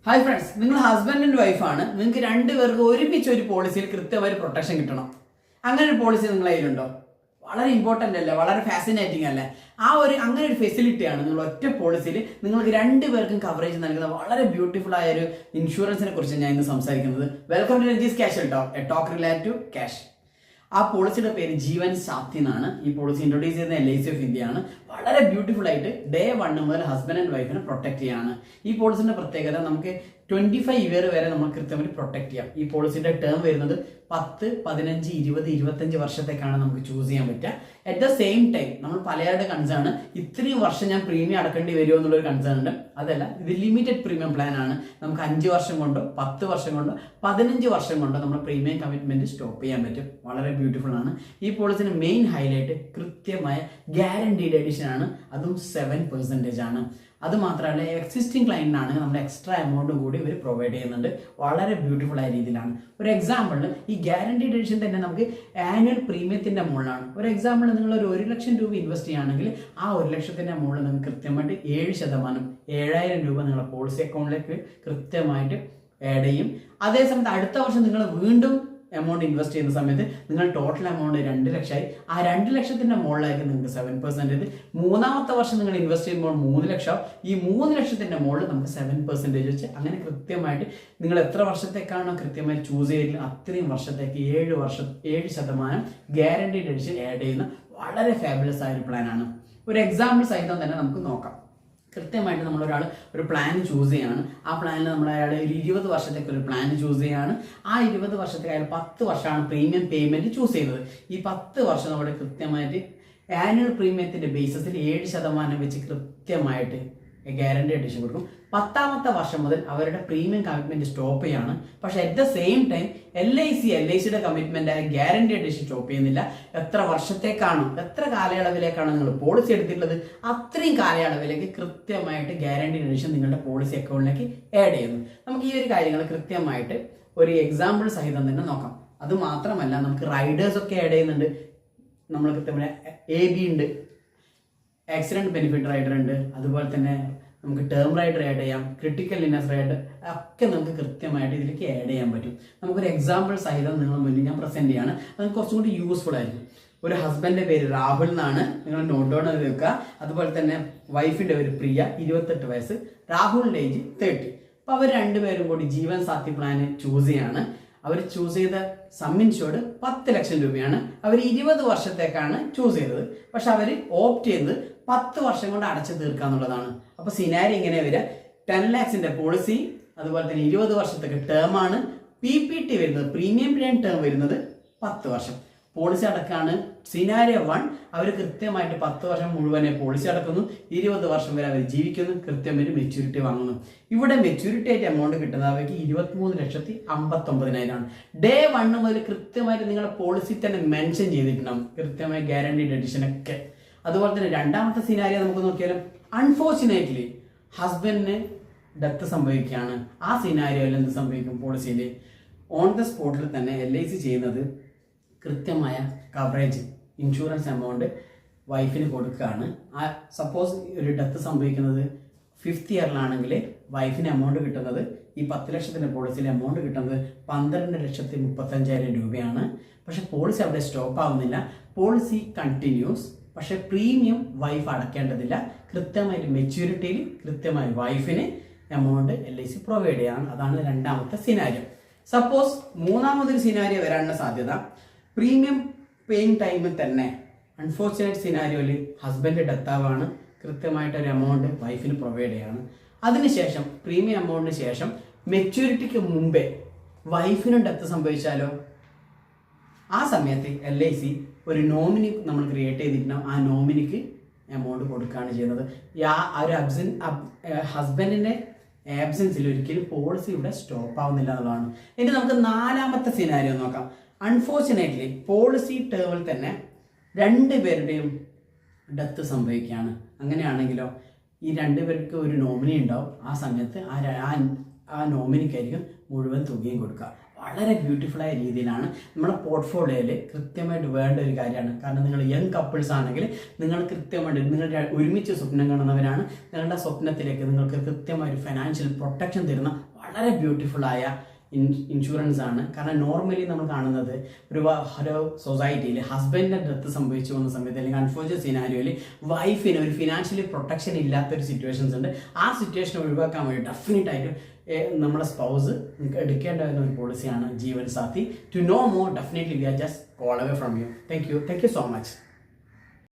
Hi friends, നിങ്ങൾ husband and വൈഫാണ്. നിങ്ങൾക്ക് രണ്ടുപേർക്ക് ഒരുമിച്ച് ഒരു പോളിസിയിൽ കൃത്യമായ പ്രൊട്ടക്ഷൻ കിട്ടണം. അങ്ങനെ ഒരു പോളിസി നിങ്ങളുടെ കയ്യിലുണ്ടോ? വളരെ ഇമ്പോർട്ടൻ്റ് അല്ലേ, വളരെ ഫാസിനേറ്റിംഗ് അല്ലേ? അങ്ങനെ ഒരു ഫെസിലിറ്റിയാണ് നിങ്ങൾ ഒറ്റ പോളിസിയിൽ നിങ്ങൾക്ക് രണ്ടുപേർക്കും കവറേജ് നൽകുന്ന വളരെ ബ്യൂട്ടിഫുൾ ആയ ഒരു ഇൻഷുറൻസിനെ കുറിച്ച് ഞാൻ ഇന്ന് സംസാരിക്കുന്നത്. Welcome to Ranjee's cash talk, a talk related to cash. ആ പോളിസിയുടെ പേര് ജീവൻ സാത്തി എന്നാണ്. ഈ പോളിസി ഇൻട്രൊഡ്യൂസ് ചെയ്യുന്ന LIC ഓഫ് ഇന്ത്യ ആണ്. വളരെ ബ്യൂട്ടിഫുൾ ആയിട്ട് ഡേ 1 മുതൽ ഹസ്ബൻഡ് ആൻഡ് വൈഫിനെ പ്രൊട്ടക്ട് ചെയ്യാണ്. ഈ പോളിസിന്റെ പ്രത്യേകത, നമുക്ക് 25 ഇയർ വരെ നമ്മൾ കൃത്യമായിട്ട് പ്രൊട്ടക്ട് ചെയ്യാം. ഈ പോളിസിന്റെ ടേം വരുന്നത് 10, 15, 20, 25 വർഷത്തേക്കാണ് നമുക്ക് ചൂസ് ചെയ്യാൻ പറ്റുക. അറ്റ് ദ സെയിം ടൈം നമ്മൾ പലരുടെ കൺസേൺ ഇത്രയും വർഷം ഞാൻ പ്രീമിയം അടക്കേണ്ടി വരുമോ എന്നുള്ളൊരു കൺസേൺ ഉണ്ട്. അതല്ല, ഇത് ലിമിറ്റഡ് പ്രീമിയം പ്ലാൻ ആണ്. നമുക്ക് 5 വർഷം കൊണ്ടോ 10 വർഷം കൊണ്ടോ 15 വർഷം കൊണ്ടോ നമ്മൾ പ്രീമിയം കമ്മിറ്റ്മെന്റ് സ്റ്റോപ്പ് ചെയ്യാൻ പറ്റും. വളരെ ബ്യൂട്ടിഫുൾ ആണ്. ഈ പോളിസിന്റെ മെയിൻ ഹൈലൈറ്റ് കൃത്യമായ ഗ്യാരണ്ടീഡ് എഡിഷൻ ആണ്. അതും 7% ആണ്. അത് മാത്രമല്ല, എക്സിസ്റ്റിംഗ് ക്ലയന്റിനാണ് നമ്മൾ എക്സ്ട്രാ എമൗണ്ടും കൂടി ഇവർ പ്രൊവൈഡ് ചെയ്യുന്നുണ്ട്. വളരെ ബ്യൂട്ടിഫുൾ ആയ രീതിയിലാണ്. ഒരു എക്സാമ്പിളിന് ഈ ഗ്യാരണ്ടീഡ് എഡിഷൻ തന്നെ നമുക്ക് ആനുവൽ പ്രീമിയത്തിന്റെ മുകളിലാണ്. ഒരു എക്സാമ്പിൾ, നിങ്ങൾ ഒരു 1 ലക്ഷം രൂപ ഇൻവെസ്റ്റ് ചെയ്യുകയാണെങ്കിൽ ആ 1 ലക്ഷത്തിന്റെ മുകളിൽ നിങ്ങൾക്ക് കൃത്യമായിട്ട് 7%, 7,000 രൂപ നിങ്ങളുടെ പോളിസി അക്കൗണ്ടിലേക്ക് കൃത്യമായിട്ട് ആഡ് ചെയ്യും. അതേസമയത്ത് അടുത്ത വർഷം നിങ്ങൾ വീണ്ടും എമൗണ്ട് ഇൻവെസ്റ്റ് ചെയ്യുന്ന സമയത്ത് നിങ്ങൾ ടോട്ടൽ എമൗണ്ട് 2 ലക്ഷമായി. ആ 2 ലക്ഷത്തിന്റെ മുകളിലായിരിക്കും നിങ്ങൾക്ക് 7%. മൂന്നാമത്തെ വർഷം നിങ്ങൾ ഇൻവെസ്റ്റ് ചെയ്യുമ്പോൾ 3 ലക്ഷം. ഈ 3 ലക്ഷത്തിന്റെ മുകളിൽ നമുക്ക് 7% വെച്ച് അങ്ങനെ കൃത്യമായിട്ട് നിങ്ങൾ എത്ര വർഷത്തേക്കാണോ കൃത്യമായി ചൂസ് ചെയ്തില്ല അത്രയും വർഷത്തേക്ക് 7% ഗ്യാരണ്ടീഡ് എഡിഷൻ ആഡ് ചെയ്യുന്ന വളരെ ഫാബുലസ് ആയ ഒരു പ്ലാനാണ്. ഒരു എക്സാമ്പിൾ സഹിതം തന്നെ നമുക്ക് നോക്കാം. കൃത്യമായിട്ട് നമ്മളൊരാൾ ഒരു പ്ലാൻ ചൂസ് ചെയ്യാണ്. ആ പ്ലാനിൽ നമ്മൾ അയാൾ ഒരു 20 വർഷത്തേക്ക് ഒരു പ്ലാൻ ചൂസ് ചെയ്യാണ്. ആ 20 വർഷത്തേക്ക് അയാൾ 10 വർഷമാണ് പ്രീമിയം പേയ്മെന്റ് ചൂസ് ചെയ്യുന്നത്. ഈ 10 വർഷം നമ്മുടെ കൃത്യമായിട്ട് ആനുവൽ പ്രീമിയത്തിന്റെ ബേസിസിൽ 7% വെച്ച് കൃത്യമായിട്ട് ഗ്യാരണ്ടി എഡിഷൻ കൊടുക്കും. 10ാമത്തെ വർഷം മുതൽ അവരുടെ പ്രീമിയം കമ്മിറ്റ്മെന്റ് സ്റ്റോപ്പ് ചെയ്യാണ്. പക്ഷെ അറ്റ് ദ സെയിം ടൈം LICയുടെ കമ്മിറ്റ്മെന്റ് ആയ ഗ്യാരണ്ടി എഡിഷൻ സ്റ്റോപ്പ് ചെയ്യുന്നില്ല. എത്ര വർഷത്തേക്കാണോ, എത്ര കാലയളവിലേക്കാണോ നിങ്ങൾ പോളിസി എടുത്തിട്ടുള്ളത് അത്രയും കാലയളവിലേക്ക് കൃത്യമായിട്ട് ഗ്യാരണ്ടി എഡിഷൻ നിങ്ങളുടെ പോളിസി അക്കൗണ്ടിലേക്ക് ആഡ് ചെയ്യുന്നു. നമുക്ക് ഈ ഒരു കാര്യങ്ങൾ കൃത്യമായിട്ട് ഒരു എക്സാമ്പിൾ സഹിതം തന്നെ നോക്കാം. അത് മാത്രമല്ല, നമുക്ക് റൈഡേഴ്സ് ഒക്കെ ആഡ് ചെയ്യുന്നുണ്ട്. നമ്മൾ കൃത്യമായ AB ഉണ്ട്, ആക്സിഡന്റ് ബെനിഫിറ്റ് റൈഡർ ഉണ്ട്, അതുപോലെ തന്നെ നമുക്ക് ടേം റൈഡർ ആഡ് ചെയ്യാം, ക്രിട്ടിക്കൽ ഇൽനെസ് റൈഡർ ഒക്കെ നമുക്ക് കൃത്യമായിട്ട് ഇതിലേക്ക് ആഡ് ചെയ്യാൻ പറ്റും. നമുക്കൊരു എക്സാമ്പിൾ സഹിതം നിങ്ങളുടെ മുന്നിൽ ഞാൻ പ്രസന്റ് ചെയ്യാണ്. അത് കുറച്ചും കൂടി യൂസ്ഫുൾ ആയിരിക്കും. ഒരു ഹസ്ബൻഡിന്റെ പേര് രാഹുൽ എന്നാണ്, നിങ്ങൾ നോട്ട് ഡൗൺ ചെയ്ത് വെക്കുക. അതുപോലെ തന്നെ വൈഫിന്റെ പേര് പ്രിയ, 28 വയസ്സ്, രാഹുലിന്റെ ഏജ് 30. അപ്പൊ അവർ രണ്ടുപേരും കൂടി ജീവൻ സാത്തി പ്ലാൻ ചൂസ് ചെയ്യാണ്. അവർ ചൂസ് ചെയ്ത സം ഇൻഷുർഡ് 10 ലക്ഷം രൂപയാണ്. അവർ 20 വർഷത്തേക്കാണ് ചൂസ് ചെയ്തത്. പക്ഷെ അവർ ഓപ്റ്റ് ചെയ്തത് 10 വർഷം കൊണ്ട് അടച്ചു തീർക്കാന്നുള്ളതാണ്. അപ്പൊ സിനാരി ഇങ്ങനെ വരിക: 10 ലാക്സിന്റെ പോളിസി, അതുപോലെ തന്നെ 20 വർഷത്തേക്ക് ടേം ആണ്. PPT വരുന്നത്, പ്രീമിയം പ്ലാൻ ടേം വരുന്നത് 10 വർഷം. Policy അടക്കാണ് scenario 1. അവർ കൃത്യമായിട്ട് 10 വർഷം മുഴുവനെ പോളിസി അടക്കുന്നു. 20 വർഷം വരെ അവർ ജീവിക്കുന്നു. കൃത്യമായിട്ട് മെച്യൂരിറ്റി വാങ്ങുന്നു. ഇവിടെ മെച്യൂരിറ്റി ആയിട്ട് എമൗണ്ട് കിട്ടുന്നത് അവർക്ക് 23,59,000 ഡേ 1 മുതൽ കൃത്യമായിട്ട് നിങ്ങളുടെ പോളിസി തന്നെ മെൻഷൻ ചെയ്തിട്ടുണ്ടാവും, കൃത്യമായി ഗ്യാരണ്ടീഡ് എഡിഷൻ ഒക്കെ. അതുപോലെ തന്നെ രണ്ടാമത്തെ സിനാരിയോ നമുക്ക് നോക്കിയാലും, അൺഫോർച്ചുനേറ്റ്ലി ഹസ്ബൻഡിന് ഡെത്ത് സംഭവിക്കുകയാണ്. ആ സിനാരിയോയിൽ എന്ത് സംഭവിക്കും? പോളിസിയിൽ ഓൺ ദ സ്പോട്ടിൽ തന്നെ LIC ചെയ്യുന്നത് കൃത്യമായ കവറേജ് ഇൻഷുറൻസ് എമൗണ്ട് വൈഫിന് കൊടുക്കുകയാണ്. ആ സപ്പോസ് ഒരു ഡെത്ത് സംഭവിക്കുന്നത് 5th ഇയറിലാണെങ്കിൽ വൈഫിന് എമൗണ്ട് കിട്ടുന്നത്, ഈ 10 ലക്ഷത്തിൻ്റെ പോളിസിയിൽ എമൗണ്ട് കിട്ടുന്നത് 12,35,000 രൂപയാണ്. പക്ഷെ പോളിസി അവിടെ സ്റ്റോപ്പ് ആവുന്നില്ല, പോളിസി കണ്ടിന്യൂസ്. പക്ഷെ പ്രീമിയം വൈഫ് അടയ്ക്കേണ്ടതില്ല. കൃത്യമായിട്ട് മെച്യൂരിറ്റിയിൽ കൃത്യമായി വൈഫിന് എമൗണ്ട് LIC പ്രൊവൈഡ് ചെയ്യാണ്. അതാണ് രണ്ടാമത്തെ സിനാരിയോ. സപ്പോസ് മൂന്നാമതൊരു സിനാരിയോ വരാനുള്ള സാധ്യത, പ്രീമിയം പേയിങ് ടൈമിൽ തന്നെ അൺഫോർച്ചുനേറ്റ് സിനാരിയോയിൽ ഹസ്ബൻഡ് ഡെത്ത് ആവാണ്. കൃത്യമായിട്ട് ഒരു എമൗണ്ട് വൈഫിന് പ്രൊവൈഡ് ചെയ്യാണ്. അതിനുശേഷം പ്രീമിയം എമൗണ്ടിന് ശേഷം മെച്യൂരിറ്റിക്ക് മുമ്പേ വൈഫിനും ഡെത്ത് സംഭവിച്ചാലോ, ആ സമയത്ത് LIC ഒരു നോമിനി നമ്മൾ ക്രിയേറ്റ് ചെയ്തിട്ടുണ്ടാവും. ആ നോമിനിക്ക് എമൗണ്ട് കൊടുക്കുകയാണ് ചെയ്യുന്നത്. ഒരു ഹസ്ബൻഡിന്റെ ആബ്സെൻസിൽ ഒരിക്കലും പോളിസി ഇവിടെ സ്റ്റോപ്പ് ആവുന്നില്ല എന്നുള്ളതാണ്. ഇനി നമുക്ക് 4ാമത്തെ സിനാരിയോ നോക്കാം. അൺഫോർച്ചുനേറ്റ്ലി പോളിസി ടേമിൽ തന്നെ 2 പേരുടെയും ഡെത്ത് സംഭവിക്കുകയാണ്. അങ്ങനെയാണെങ്കിലോ ഈ 2 പേർക്ക് ഒരു നോമിനി ഉണ്ടാവും. ആ സമയത്ത് ആ നോമിനിക്കായിരിക്കും മുഴുവൻ തുകയും കൊടുക്കുക. വളരെ ബ്യൂട്ടിഫുള്ളായ രീതിയിലാണ് നമ്മുടെ പോർട്ട്ഫോളിയോയിൽ കൃത്യമായിട്ട് വേണ്ട ഒരു കാര്യമാണ്. കാരണം നിങ്ങൾ യങ് കപ്പിൾസ് ആണെങ്കിൽ നിങ്ങൾ കൃത്യമായിട്ട് നിങ്ങളുടെ ഒരുമിച്ച് സ്വപ്നം കാണുന്നവരാണ്. നിങ്ങളുടെ സ്വപ്നത്തിലേക്ക് നിങ്ങൾക്ക് കൃത്യമായ ഒരു ഫിനാൻഷ്യൽ പ്രൊട്ടക്ഷൻ തരുന്ന വളരെ ബ്യൂട്ടിഫുള്ളായ ഇൻഷുറൻസ് ആണ്. കാരണം നോർമലി നമ്മൾ കാണുന്നത് ഒരു സൊസൈറ്റിയിൽ ഹസ്ബൻഡിൻ്റെ ഡെത്ത് സംഭവിച്ചു പോകുന്ന സമയത്ത് അല്ലെങ്കിൽ അൺഫോർച്യൂനേറ്റ് സിനാരിയോയിൽ വൈഫിന് ഒരു ഫിനാൻഷ്യലി പ്രൊട്ടക്ഷൻ ഇല്ലാത്തൊരു സിറ്റുവേഷൻസ് ഉണ്ട്. ആ സിറ്റുവേഷൻ ഒഴിവാക്കാൻ വേണ്ടി ഡെഫിനറ്റായിട്ട് നമ്മുടെ സ്പൗസ് എടുക്കേണ്ട ഒരു പോളിസിയാണ് Jeevan Saathi. To know more definitely we are just call away from you. Thank you so much.